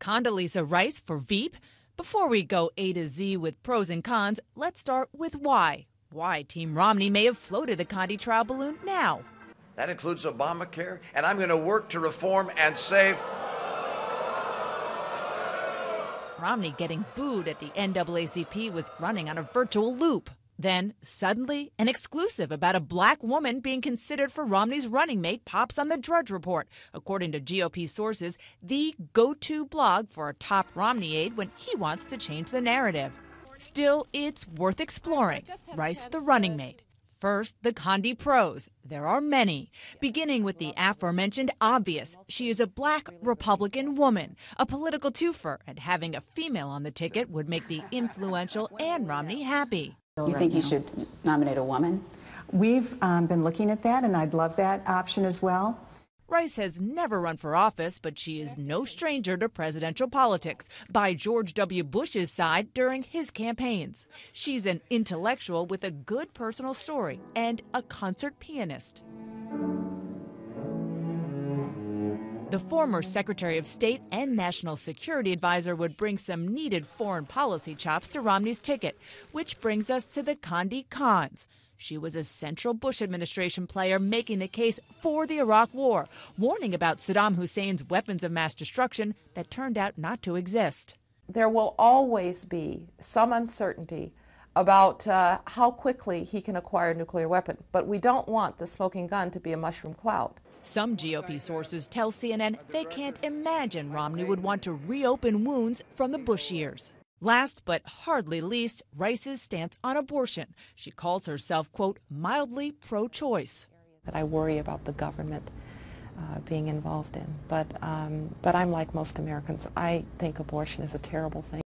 Condoleezza Rice for Veep? Before we go A to Z with pros and cons, let's start with why. Why Team Romney may have floated the Condi trial balloon now. That includes Obamacare, and I'm going to work to reform and save. Romney getting booed at the NAACP was running on a virtual loop. Then, suddenly, an exclusive about a black woman being considered for Romney's running mate pops on the Drudge Report, according to GOP sources, the go-to blog for a top Romney aide when he wants to change the narrative. Still, it's worth exploring. Rice, the running mate. First, the Condi pros. There are many. Beginning with the aforementioned obvious. She is a black Republican woman, a political twofer, and having a female on the ticket would make the influential Ann Romney happy. You think you should nominate a woman? We've been looking at that, and I'd love that option as well. Rice has never run for office, but she is no stranger to presidential politics, by George W. Bush's side during his campaigns. She's an intellectual with a good personal story and a concert pianist. The former Secretary of State and National Security Advisor would bring some needed foreign policy chops to Romney's ticket, which brings us to the Condi cons. She was a central Bush administration player making the case for the Iraq War, warning about Saddam Hussein's weapons of mass destruction that turned out not to exist. There will always be some uncertainty about how quickly he can acquire a nuclear weapon, but we don't want the smoking gun to be a mushroom cloud. Some GOP sources tell CNN they can't imagine Romney would want to reopen wounds from the Bush years. Last but hardly least, Rice's stance on abortion. She calls herself, quote, mildly pro-choice. That I worry about the government being involved in. But I'm like most Americans. I think abortion is a terrible thing.